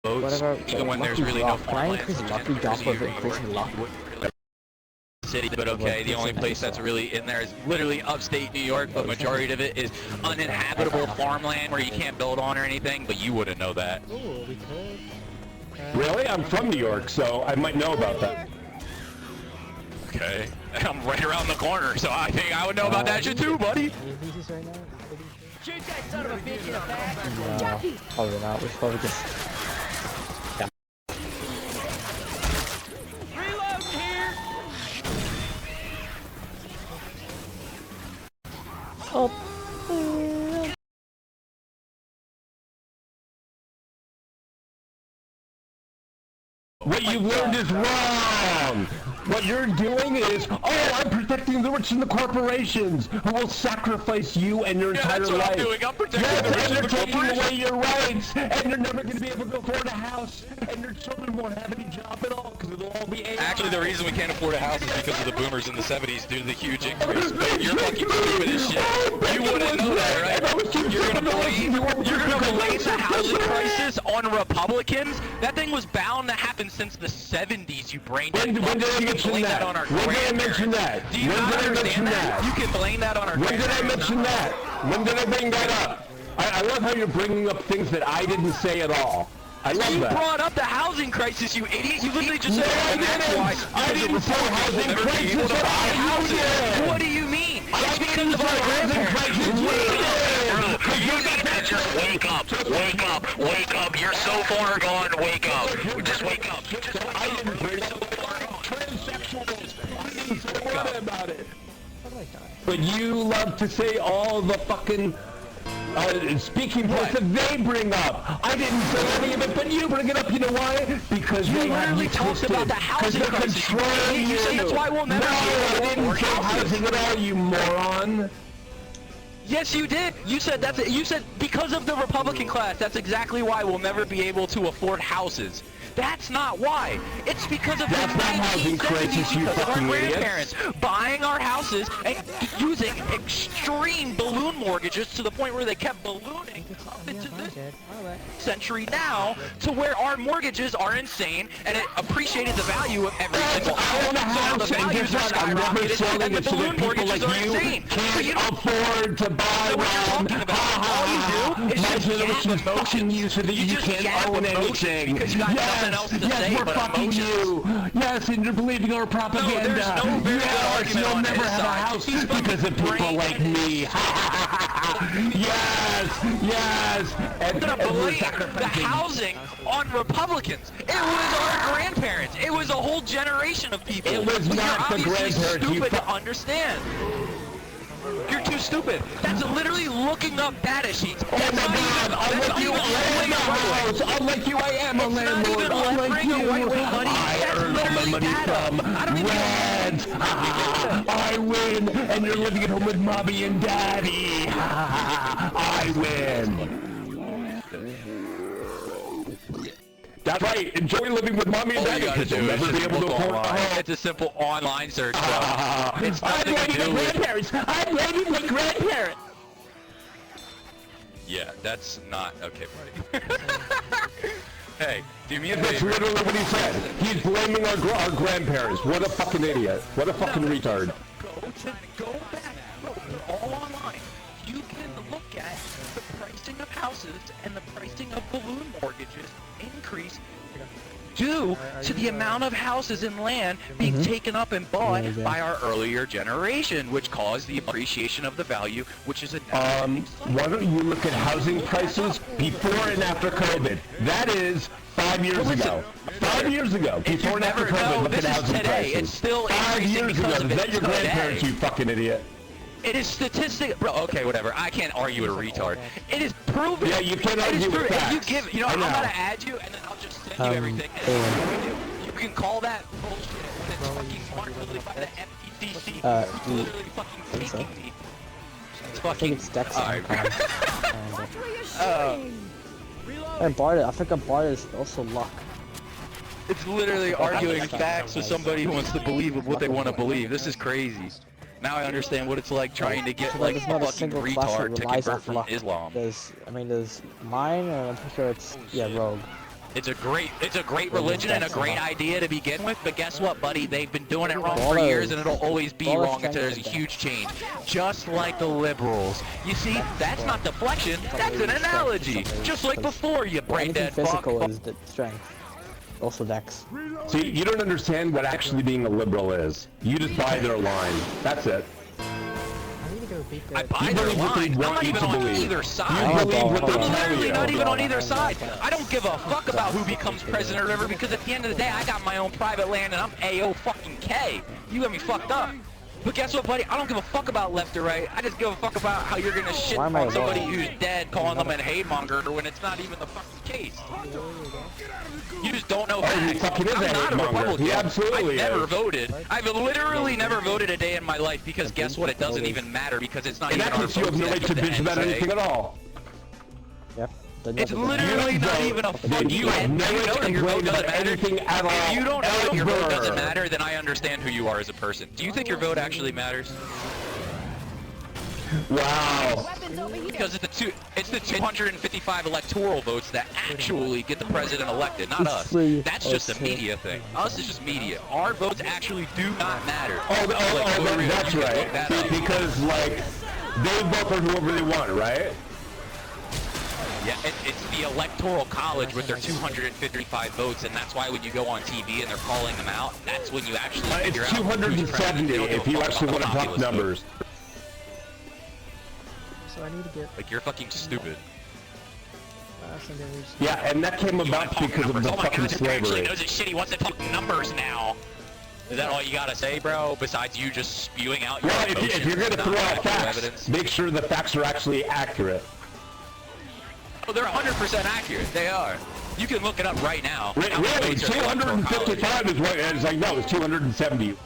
boats, even when there's really no farmland. City, but okay, the only place that's really in there is literally upstate New York, but majority of it is uninhabitable farmland where you can't build on or anything, but you wouldn't know that. Ooh, we could. Really? I'm from New York, so I might know about that. Okay, I'm right around the corner, so I think I would know about that shit too, buddy. Shoot that son of a bitch in the back. No, probably not. We're probably just... Reloading here. Oh. What you learned is wrong! What you're doing is, oh, I'm protecting the rich and the corporations who will sacrifice you and your entire that's what life. I'm doing. I'm protecting the rich and and they're the taking corporations. away your rights, and you're never going to be able to afford a house, and your children won't have any job at all because it'll all be AI. Actually, the reason we can't afford a house is because of the boomers in the 70s due to the huge increase. But you're fucking stupid as shit. You wouldn't know that, right? You're gonna blame the housing crisis on Republicans? That thing was bound to happen since the 70s, you brain dead. When did I mention that? When did I mention that? Do you not understand that? You can blame that on our When did I mention that? When did I bring that up? I love how you're bringing up things that I didn't say at all. I love You that. brought up the housing crisis, you idiot. You literally just said I didn't say housing crisis at all. What do you mean? I didn't say housing crisis. You need to just wake up. Wake up. Wake up. You're so far gone. Wake up. Just wake up. Just wake up. I didn't bring up transsexuals. I didn't say a word about it. But you love to say all the fucking speaking points that they bring up. I didn't say any of it, but you bring it up. You know why? Because You they have literally you talked twisted. about the housing they're crisis. controlling You say that's why we'll never No, I be able to didn't afford say houses. housing at all, you moron. Yes, you did. You said that's it. You said because of the Republican class, that's exactly why we'll never be able to afford houses. That's not why. It's because of That's the not housing 1970s, crisis, you because of our fucking idiots. grandparents buying our houses and using extreme balloon mortgages to the point where they kept ballooning up into this century now to where our mortgages are insane and it appreciated the value of every single house. So the values are skyrocketed and the balloon mortgages are insane. So you don't afford to buy know what you're one. talking about. All you do is My just generation's yap fucking you so that you just can't yap own emotions anything. because you got nothing else to yes, say we're but fucking emotions. you. Yes, and you're believing our propaganda. there's no very good yes, argument you'll on never his have a side. house He's because of people brain like dead. me. yes, yes. And Gonna we're blame the sacrificing. housing on Republicans. It was our grandparents. It was a whole generation of people. It was But not the you're obviously grandparents, you stupid to understand. You're too stupid. That's literally looking up data sheets. Oh That's my not God! even, that's not even Unlike you, right way. unlike you, I am a It's not landlord. even Unlike left-wing or you, right-wing, buddy. I That's earn all my literally money data. from I don't even rent. I win, and you're living at home with mommy and daddy. I win. That's right. Enjoy living with mommy and All daddy. you gotta 'Cause you'll do is never be just able to look afford a online. home. It's a simple online search, bro. It's I'm nothing to blaming do my with... grandparents. I'm blaming my grandparents. Yeah, that's not... Okay, buddy. Hey, do me a That's favor. literally what he said. He's blaming our grandparents. What a fucking idiot. What a fucking retard. Go back. Look, they're all online. You can look at the pricing of houses and the pricing of balloon mortgages increase due to the amount of houses and land being taken up and bought by our earlier generation, which caused the appreciation of the value, which is a Why don't you look at housing prices before and after COVID? That is 5 years ago. 5 years ago. Before and after COVID, look at this is housing today. prices. It's still 5 increasing years ago. because of Is it that your today. grandparents, you fucking idiot? It is statistic, bro. Okay, whatever. I can't argue with a retard. It is proven. Yeah, you can't It is argue with proven. If facts. you give, you know, I I'm know. gonna add you, and then I'll just send you everything. And you can call that bullshit when it's fucking marked literally by the FTC. It's literally fucking taking me. It's I fucking. think it's Dex. Alright. I bought it. I think I bought it is also luck. It's literally arguing facts with somebody who wants to believe what they want to believe. This is crazy. Now I understand what it's like trying to get like There's not a fucking single class that retard to relies convert off from luck. Islam. There's mine, and I'm pretty sure it's Rogue. It's a great religion and a great idea to begin with, but guess what, buddy? They've been doing it wrong for years, and it'll always be wrong until there's a huge change. Just like the liberals. You see, that's not deflection, that's an analogy. Just like before, you brain dead fuck. Physical is the strength. Also dex. See, you don't understand what actually being a liberal is. You just buy their line. That's it. I buy their line. I'm not even on either side. You believe what they I'm tell literally you. not even on either side. I don't give a fuck about who becomes president or whatever, because at the end of the day, I got my own private land and I'm A-O-fucking-K. You got me fucked up. But guess what, buddy? I don't give a fuck about left or right. I just give a fuck about how you're gonna shit on somebody who's dead, calling them a hate monger when it's not even the fucking case. You just don't know facts. fucking is I'm a not a hate monger. Republican. He absolutely I've never is. voted. I've literally never voted a day in my life because guess what? It doesn't even matter because it's not In even that our case, you have no right to bitch about anything at all. Yep. It's literally not even a fucking You have no right to complain about anything at all. If you don't know that your vote doesn't matter, then I understand who you are as a person. Do you think your vote actually matters? Wow. Because it's the 255 electoral votes that actually get the president elected, not us. That's just a media thing. Us is just media. Our votes actually do not matter. That's right. Because, like, they vote for whoever they want, right? Yeah, it's the Electoral College with their 255 votes, and that's why when you go on TV and they're calling them out, that's when you actually figure out It's 270 if you actually want to talk numbers. So I need to get... Like, you're fucking stupid. Yeah, and that came about because of the fucking slavery. He knows his shit, he wants to talk numbers now. Is that all you gotta say, bro? Besides you just spewing out your emotions? Well, if you're gonna throw out facts, evidence? make sure the facts are actually accurate. Oh, they're 100% accurate. They are. You can look it up right now. Really? 255 is what it's like. No, it's 270.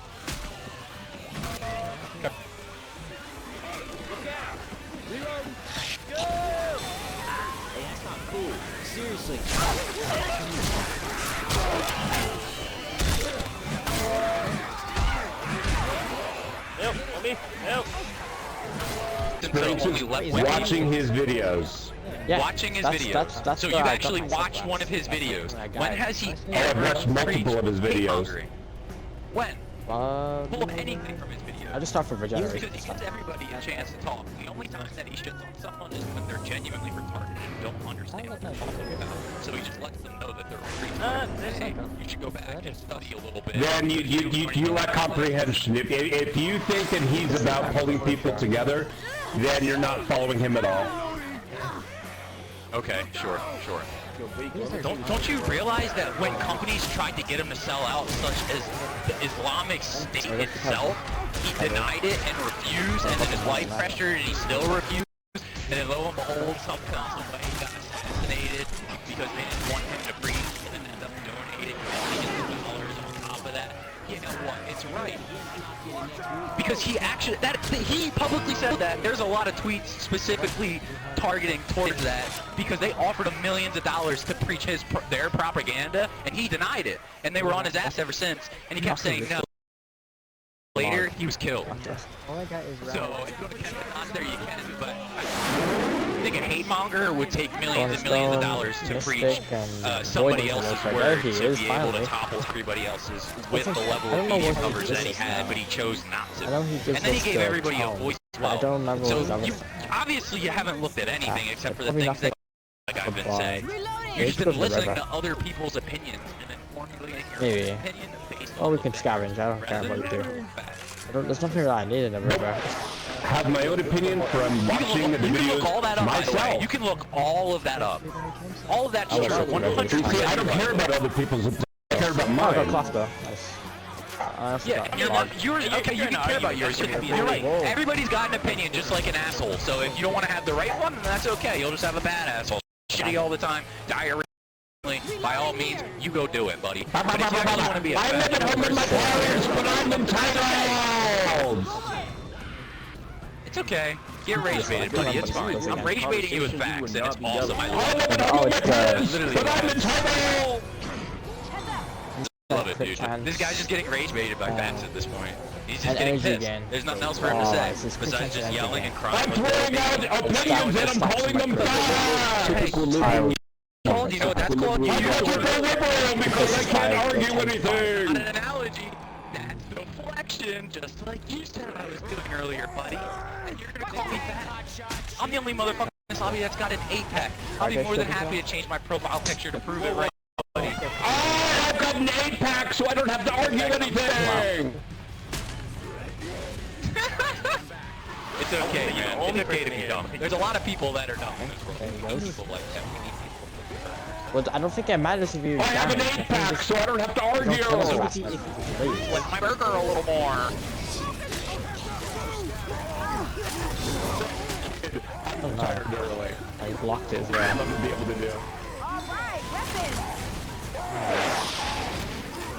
Seriously. Help! Mommy! Help! Watching his videos. Yeah, watching his videos. That's so you've actually watched one of his videos. When has he ever watched multiple of his videos. When? Pull up anything from his videos. I just talk for regeneration. Because he gives everybody a chance to talk. The only time that he shits on someone is when they're genuinely retarded and don't understand what they're talking about. So he just lets them know that they're retarded. Hey, you should go back and study a little bit. Then you lack comprehension. If you think that he's about pulling people together, then you're not following him at all. Okay, sure. Don't you realize that when companies tried to get him to sell out, such as the Islamic State itself, he denied it and refused, and then his wife pressured and he still refused, and then lo and behold, somehow he got assassinated because they didn't want him to preach, and then ended up donating millions of dollars on top of that. You know what? It's right. Because he actually, he publicly said that. There's a lot of tweets specifically targeting towards that because they offered him millions of dollars to preach their propaganda, and he denied it. And they were on his ass ever since, and he kept saying no. Later, he was killed. All I got is So if you want to catch the there, you can, but I think a hate monger would take millions and millions of dollars to preach somebody else's words to be able to topple everybody else's with the level of media coverage that he had, but he chose not to. And then he gave everybody a voice as well. I don't remember so what you, obviously you haven't looked at anything except for the things that like I've been saying. You've just been listening to other people's opinions and then formulating your opinion based on we can scavenge. I don't care what you do. There's nothing that I need in a river. Have my own opinion from watching the videos all that up, myself. You can look all of that up. All of that's true. 100%. See, I don't care about other people's opinions. I care about mine. Oh, Classco. Nice. Yeah, you're not, yours, okay, you can care about yours. You're right. Everybody's got an opinion, just like an asshole. So if you don't want to have the right one, then that's okay. You'll just have a bad asshole. Shitty all the time, diarrhea. By all means, you go do it, buddy. But if you actually want to be a I live at home with my parents, but I'm entitled! It's okay. Get rage baited, buddy. It's fine. I'm rage baiting you with facts, and it's awesome. I I live at home with my parents, but I'm entitled! love it, dude. This guy's just getting rage baited by facts at this point. He's just getting pissed. There's nothing else for him to say besides just yelling and crying. I'm throwing out opinions and I'm calling them facts! Hey, you know that's called I'm not a liberal because I can't argue anything. Not an analogy. That's deflection, just like you said I was doing earlier, buddy. And you're gonna call me fat. I'm the only motherfucker in this hobby that's got an 8-pack. I'll be more than happy to change my profile picture to prove it right, buddy. Oh, I've got an 8-pack, so I don't have to argue anything. It's okay, man. It's okay to be dumb. There's a lot of people that are dumb in this world. People like that. We need people. Well, I don't think it matters if you. I have an 8-pack, so I don't have to argue. Like my burger a little more. I'm tired. I blocked it as well. I'm gonna be able to do.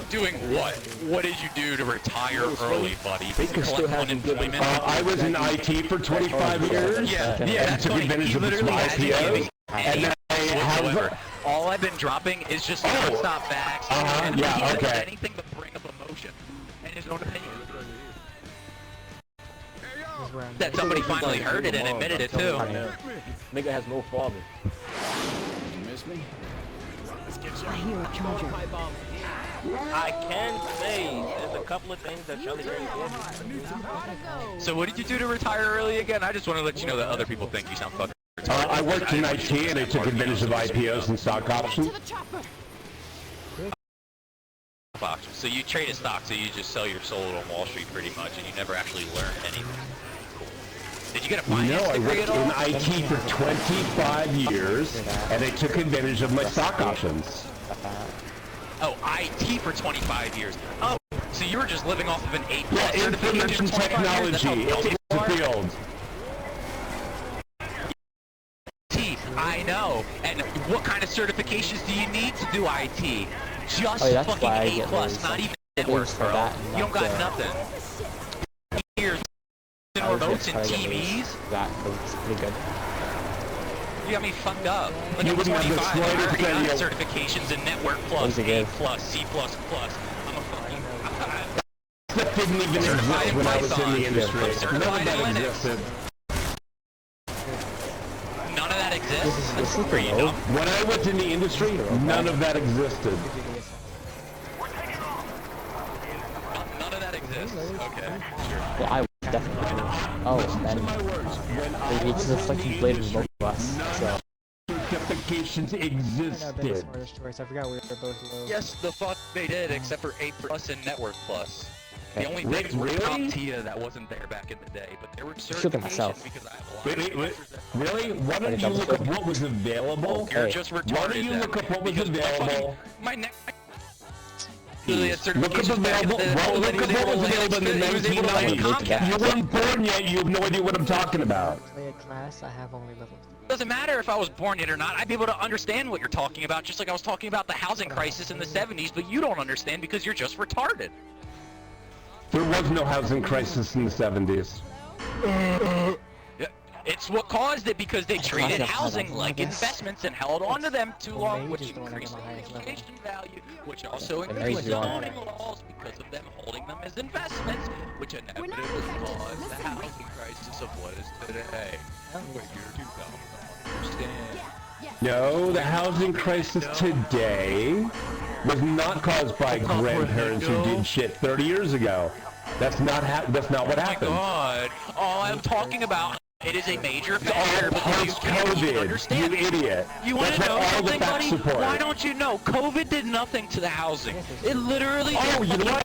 Doing what? What did you do to retire early, buddy? Still unemployment? I was in IT for 25 years. Yeah, and took advantage of its IPO. And then I have. All I've been dropping is just non-stop facts. And yeah, he doesn't okay. do anything but bring up emotion and his own opinion. That somebody finally heard it and admitted it too. Nigga has no father. I hear a charger. I can say there's a couple of things that Shelly Berry did. So what did you do to retire early again? I just want to let you know that other people think you sound fucking retarded. I worked in IT and I took advantage of IPOs and stock options. So you traded stock, so you just sell your soul on Wall Street pretty much, and you never actually learn anything. Cool. Did you get a finance No, I degree worked at all? in IT for 25 years and I took advantage of my stock options. Oh, IT for 25 years. Oh, so you were just living off of an 8+ Yeah, information technology. It's the field. I know. And what kind of certifications do you need to do IT? Just that's fucking why I 8+, get not even those networks, for bro. that and You don't not got the- nothing. Here's I was remotes just and trying to get TVs. that was pretty good. You got me fucked up. Look You at wouldn't have the 25. I slightest already got idea. certifications in Network Plus, Those are A+, good. C++. I'm a fucking... That didn't even Certified exist when I was in Python. the industry. I'm None certified of that in Linux. existed. None of that exists? This is Are you the dumb? When I was in the industry, none of that existed. None of that exists. Okay, sure. Well, I definitely. Oh, and it's just like you played with both of us. So Certifications existed. I forgot we were both low. Yes, the fuck they did, except for 8+ and Network Plus. The only Wait, things were really? CompTIA that wasn't there back in the day, but there were Shoot at myself. certifications because I have a lot Wait. Really? Why don't you look up what was available? You're just retarded. Why don't you look up what was because available? My neck. Look up available. Well, look up what was available in the 1990s. You weren't born yet. You have no idea what I'm talking about. Play a class, I have only level. Doesn't matter if I was born yet or not. I'd be able to understand what you're talking about, just like I was talking about the housing crisis in the 70s, but you don't understand because you're just retarded. There was no housing crisis in the 70s. Yeah, it's what caused it because they treated housing like investments and held on to them too long, which increased the appreciation value, which also increased zoning laws because of them holding them as investments, which inevitably caused the housing crisis of what is today. But you're too dumb to understand. No, the housing crisis today was not caused by grandparents who did shit 30 years ago. That's not what happened. Oh my god. All I'm talking about, it is a major factor, but you can't even Post-COVID, understand you it. idiot. You want That's to know what all the something, facts buddy? support. Why don't you know? COVID did nothing to the housing. It literally Oh, you know what?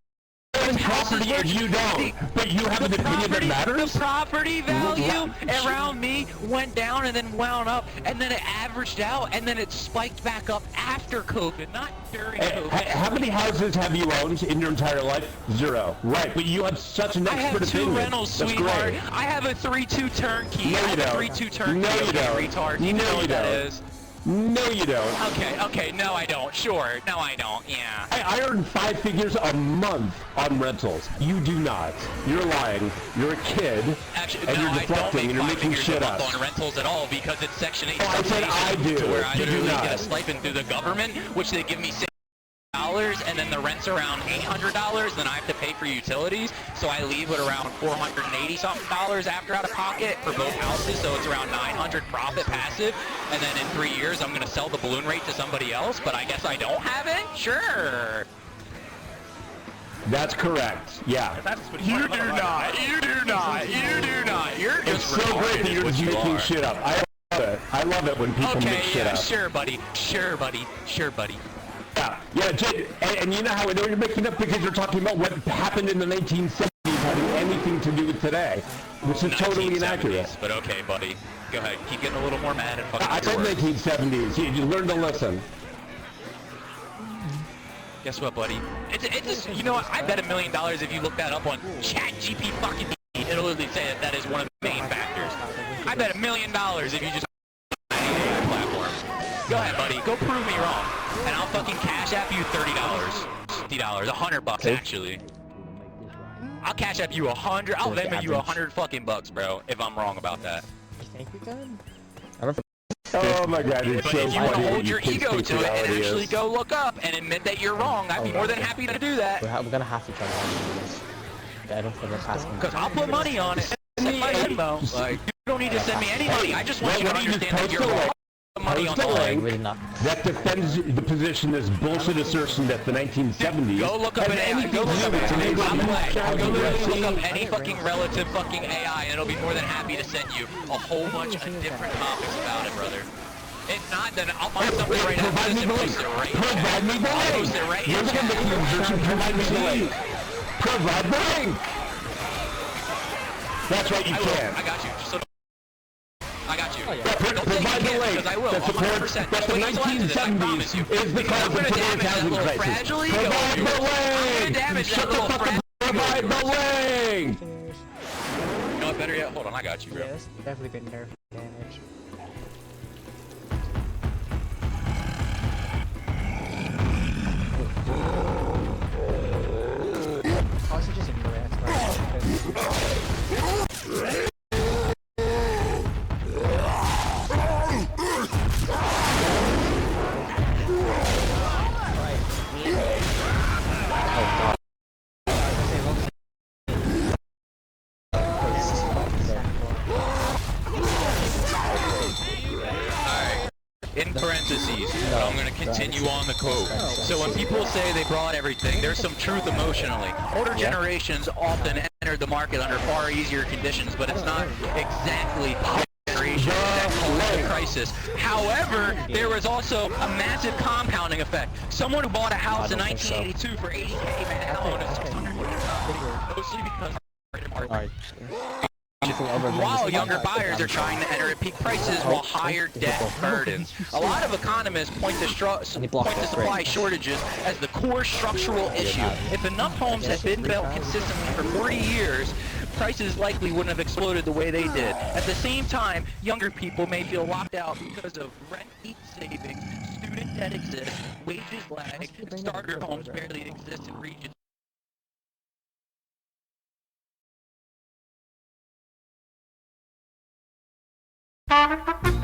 houses Property, you don't. But you have an opinion that matters? The property value around me went down and then wound up, and then it averaged out, and then it spiked back up after COVID, not during COVID. How many houses have you owned in your entire life? 0. Right, but you have such an I expert have 2 opinion. rentals, That's sweetheart. great. I have a 3-2 turnkey. No, I you have a don't. 3-2 turnkey. No, you okay, don't. retard. You No, know you what that don't. is. No, you don't. Okay, no, I don't. Sure, no, I don't. Yeah. I earn 5 figures a month on rentals. You do not. You're lying. You're a kid, Actually, and no, you're I deflecting, don't make and you're 5 making figures shit a up. month on rentals at all because it's Section 8. Oh, I said I do. To where I You do literally not. get a stipend through the government, which they give me and then the rent's around $800, then I have to pay for utilities, so I leave with around $480 something after out of pocket for both houses, so it's around 900 profit passive, and then in 3 years I'm gonna sell the balloon rate to somebody else, but I guess I don't have it? Sure. That's correct. Yeah. You do not. You do not. You do not. You're It's just so great that you're just making are. shit up. I love it. I love it when people make shit up. Sure, buddy. Sure, buddy. Sure, buddy. Yeah, Jay, and you know how they're making up because you're talking about what happened in the 1970s having anything to do with today, which is totally inaccurate. But okay, buddy. Go ahead. Keep getting a little more mad and fucking I said 1970s. You learn to listen. Guess what, buddy? It's you know what? I bet $1 million if you look that up on ChatGPT fucking it'll literally say that is one of the main factors. I bet $1 million if you just platform. Go ahead, buddy. Go prove me wrong, and I'll fucking cash app you $30, $50, $100 actually. I'll cash app you 100. I'll Venmo you 100 fucking bucks, bro. If I'm wrong about that. You think we can? I don't Oh my god, it's But so if you want funny to that hold you your kids ego think to it and reality actually is. go look up and admit that you're wrong, I'd be more than happy to do that. We're gonna have to try to do this. I don't think we're passing. Because I'll put money on it. Send my Venmo. Like, you don't need to send me any money. I just want you to understand that you're wrong. Money on the leg. Really not. That defends the position, this bullshit assertion that the 1970s Go look up an AI. Go look up to do with Go literally look up any Right. fucking relative fucking AI, and it'll be more than happy to send you a whole bunch of different topics about it, brother. If not, then I'll find something right after Provide this me and the post link. it right Provide me the I'll link. post it right You're in the one chat. making the assertion. Provide me the link. Provide the link. That's right, you I will. can. I got you. So I got you. Oh, yeah. Don't say you Provide the can't, link because I will. that supports 100%. that the Wait until after this, I promise 1970s you. is the Because cause I'm of gonna today's damage that housing little crisis. fragile ego of Provide yours. the I'm gonna link. damage Shut that the little fuck up. fragile Provide ego the of yours. link. You know what, better yet? Hold on, I got you, bro. Yeah, that's definitely good nerve damage. Also just ignore it. In parentheses, but I'm going to continue on the quote. So when people say they brought everything, there's some truth emotionally. Older generations often entered the market under far easier conditions, but it's not exactly generation that caused the crisis. However, there was also a massive compounding effect. Someone who bought a house in 1982 for $80K may now own a $600,000, mostly because of the market. Alright. Anything other than While this younger podcast, buyers are trying to enter at peak prices while higher debt burdens. A lot of economists point to supply shortages as the core structural issue. If enough homes had been built consistently for 40 years, prices likely wouldn't have exploded the way they did. At the same time, younger people may feel locked out because of rent savings, student debt exists, wages lag, and starter homes barely exist in regions Thank you.